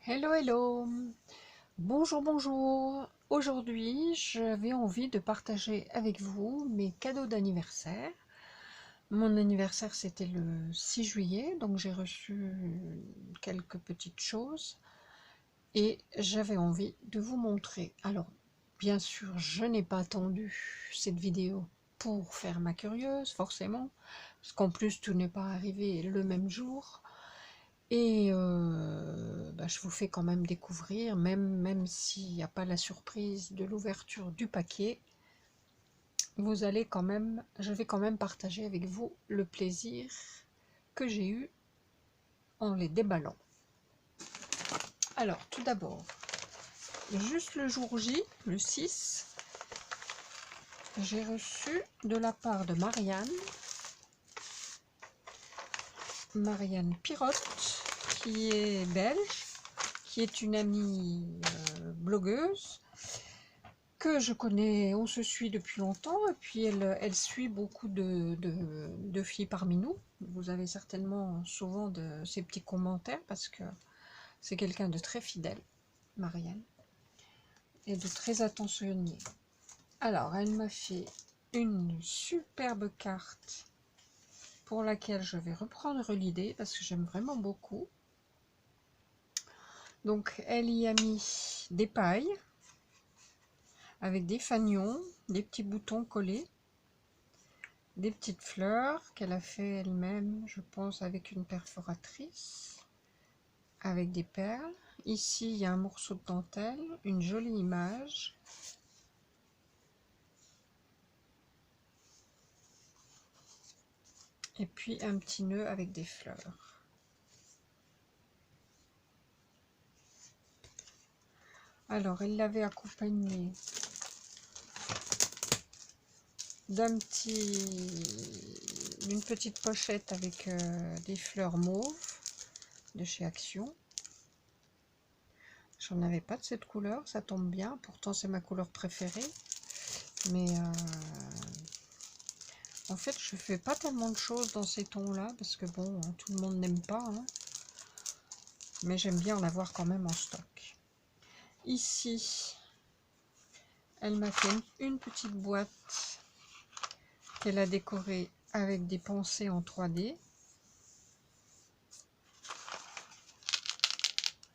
Hello, hello. Bonjour, bonjour. Aujourd'hui, j'avais envie de partager avec vous mes cadeaux d'anniversaire. Mon anniversaire, c'était le 6 juillet, donc j'ai reçu quelques petites choses et j'avais envie de vous montrer. Alors, bien sûr, je n'ai pas attendu cette vidéo pour faire ma curieuse, forcément, parce qu'en plus, tout n'est pas arrivé le même jour. Et je vous fais quand même découvrir, même s'il n'y a pas la surprise de l'ouverture du paquet, je vais quand même partager avec vous le plaisir que j'ai eu en les déballant. Alors, tout d'abord, juste le jour J, le 6, j'ai reçu de la part de Marianne Pirotte, qui est belge, qui est une amie blogueuse, que je connais, on se suit depuis longtemps, et puis elle suit beaucoup de filles parmi nous. Vous avez certainement souvent de ces petits commentaires, parce que c'est quelqu'un de très fidèle, Marianne, et de très attentionné. Alors, elle m'a fait une superbe carte, pour laquelle je vais reprendre l'idée, parce que j'aime vraiment beaucoup. Donc, elle y a mis des pailles, avec des fanions, des petits boutons collés, des petites fleurs qu'elle a fait elle-même, je pense avec une perforatrice, avec des perles. Ici, il y a un morceau de dentelle, une jolie image. Et puis un petit nœud avec des fleurs. Alors, elle l'avait accompagné d'une petite pochette avec des fleurs mauves de chez Action. J'en avais pas de cette couleur, ça tombe bien, pourtant c'est ma couleur préférée. Mais en fait, je fais pas tellement de choses dans ces tons-là, parce que bon, tout le monde n'aime pas, hein. Mais j'aime bien en avoir quand même en stock. Ici, elle m'a fait une petite boîte qu'elle a décorée avec des pensées en 3D.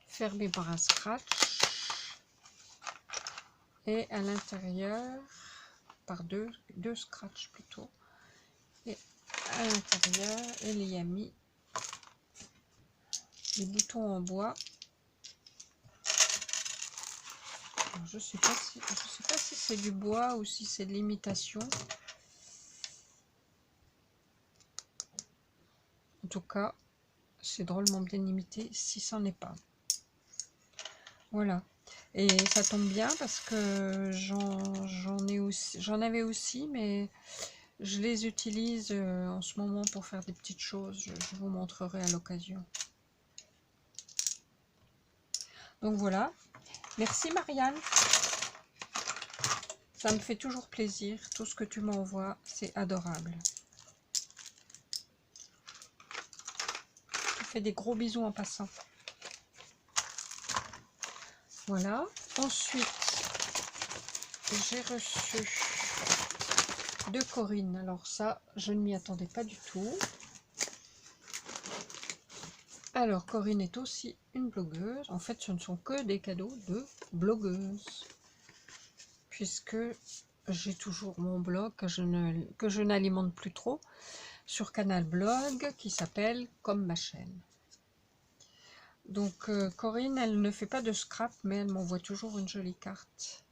Fermée par un scratch. Et à l'intérieur, par deux scratchs plutôt. Et à l'intérieur, elle y a mis des boutons en bois. Alors, je sais pas si c'est du bois ou si c'est de l'imitation. En tout cas, c'est drôlement bien imité si ça n'est pas. Voilà. Et ça tombe bien parce que j'en avais aussi, mais je les utilise en ce moment pour faire des petites choses. Je vous montrerai à l'occasion. Donc voilà. Merci Marianne. Ça me fait toujours plaisir. Tout ce que tu m'envoies, c'est adorable. Je te fais des gros bisous en passant. Voilà. Ensuite, j'ai reçu de Corinne. Alors ça, je ne m'y attendais pas du tout. Alors, Corinne est aussi une blogueuse. En fait, ce ne sont que des cadeaux de blogueuse. Puisque j'ai toujours mon blog que je n'alimente plus trop sur Canal Blog qui s'appelle Comme ma chaîne. Donc, Corinne, elle ne fait pas de scrap, mais elle m'envoie toujours une jolie carte.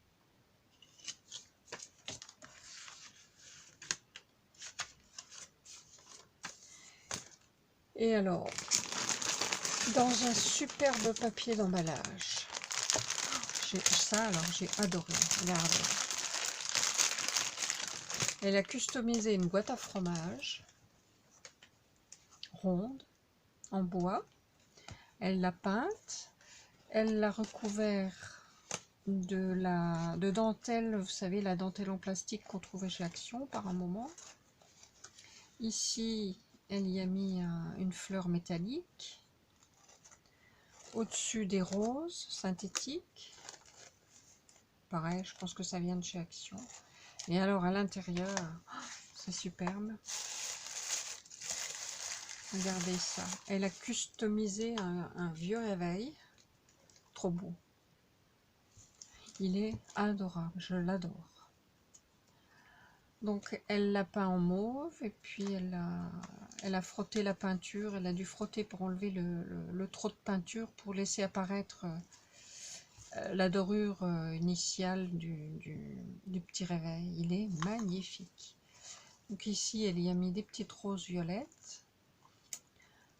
Et alors, dans un superbe papier d'emballage. Ça, alors, j'ai adoré. Regardez. Elle a customisé une boîte à fromage ronde, en bois. Elle l'a peinte. Elle l'a recouvert de dentelle, vous savez, la dentelle en plastique qu'on trouvait chez Action par un moment. Ici, elle y a mis une fleur métallique. Au-dessus des roses synthétiques. Pareil, je pense que ça vient de chez Action. Et alors à l'intérieur, c'est superbe. Regardez ça. Elle a customisé un vieux réveil. Trop beau. Il est adorable, je l'adore. Donc elle l'a peint en mauve et puis elle a frotté la peinture. Elle a dû frotter pour enlever le trop de peinture pour laisser apparaître la dorure initiale du petit réveil. Il est magnifique. Donc ici elle y a mis des petites roses violettes,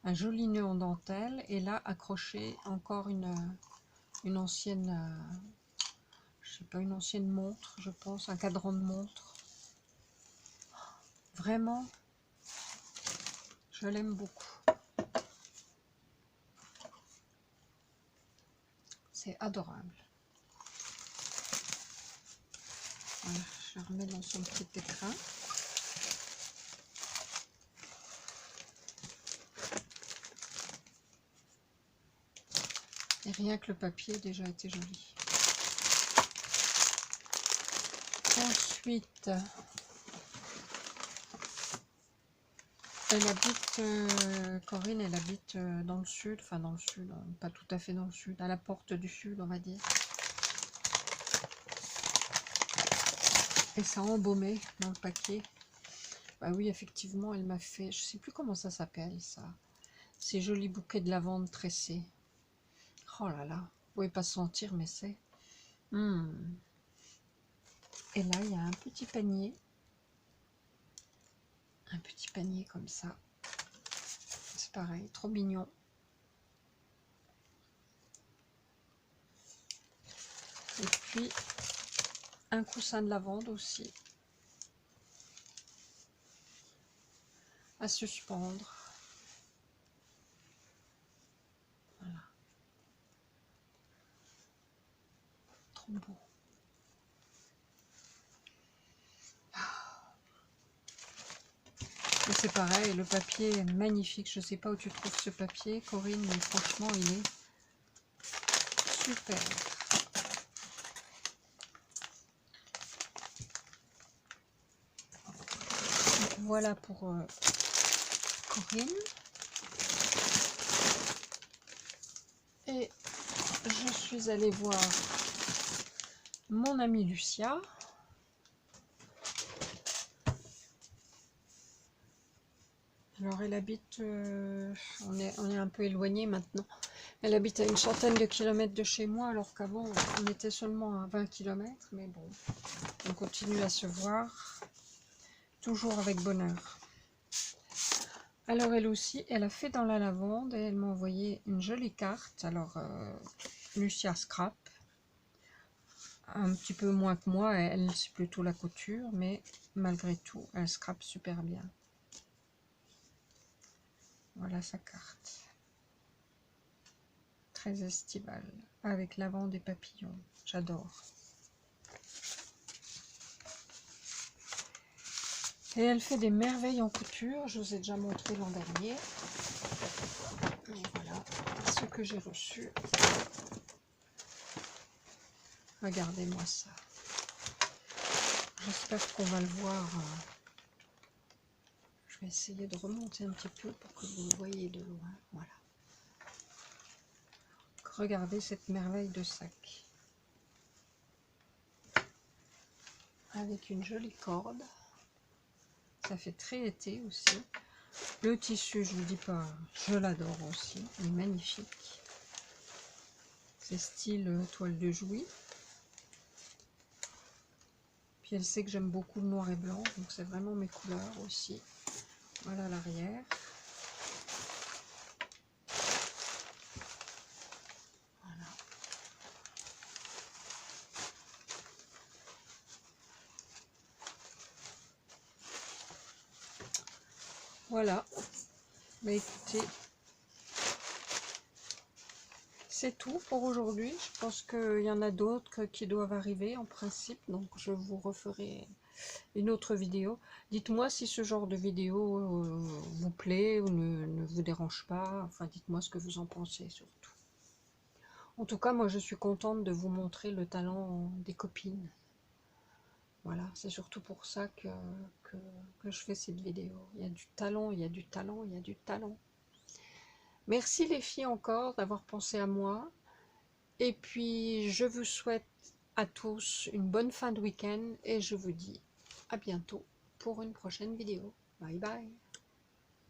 un joli nœud en dentelle et là accroché encore une ancienne, je sais pas, une ancienne montre, je pense, un cadran de montre. Vraiment, je l'aime beaucoup. C'est adorable. Voilà, je remets dans son petit écrin. Et rien que le papier a déjà été joli. Ensuite, elle habite, Corinne, elle habite dans le sud, enfin dans le sud, pas tout à fait dans le sud, à la porte du sud, on va dire. Et ça a embaumé dans le paquet. Bah oui, effectivement, elle m'a fait, je sais plus comment ça s'appelle ça, ces jolis bouquets de lavande tressés. Oh là là, vous pouvez pas sentir, mais c'est... Et là, il y a un petit panier comme ça. C'est pareil, trop mignon. Et puis, un coussin de lavande aussi, à suspendre. Voilà. Trop beau. Et c'est pareil, le papier est magnifique. Je sais pas où tu trouves ce papier, Corinne, mais franchement, il est super. Donc, voilà pour Corinne. Et je suis allée voir mon amie Lucia. Alors elle habite, on est un peu éloigné maintenant. Elle habite à une centaine de kilomètres de chez moi, alors qu'avant on était seulement à 20 kilomètres. Mais bon, on continue à se voir, toujours avec bonheur. Alors elle aussi, elle a fait dans la lavande et elle m'a envoyé une jolie carte. Alors Lucia scrap, un petit peu moins que moi, elle c'est plutôt la couture, mais malgré tout, elle scrape super bien. Voilà sa carte. Très estivale, avec lavande et papillons. J'adore. Et elle fait des merveilles en couture. Je vous ai déjà montré l'an dernier. Et voilà ce que j'ai reçu. Regardez-moi ça. J'espère qu'on va le voir. Je vais essayer de remonter un petit peu pour que vous le voyez de loin. Voilà. Regardez cette merveille de sac. Avec une jolie corde. Ça fait très été aussi. Le tissu, je ne vous dis pas, je l'adore aussi. Il est magnifique. C'est style toile de Jouy. Puis elle sait que j'aime beaucoup le noir et blanc, donc c'est vraiment mes couleurs aussi. Voilà l'arrière. Voilà. Voilà. Mais écoutez, c'est tout pour aujourd'hui. Je pense qu'il y en a d'autres qui doivent arriver en principe, donc je vous referai une autre vidéo. Dites-moi si ce genre de vidéo vous plaît ou ne vous dérange pas. Enfin, dites-moi ce que vous en pensez surtout. En tout cas, moi je suis contente de vous montrer le talent des copines. Voilà, c'est surtout pour ça que je fais cette vidéo. Il y a du talent, il y a du talent, il y a du talent. Merci les filles encore d'avoir pensé à moi. Et puis je vous souhaite à tous une bonne fin de week-end et je vous dis à bientôt pour une prochaine vidéo. Bye bye.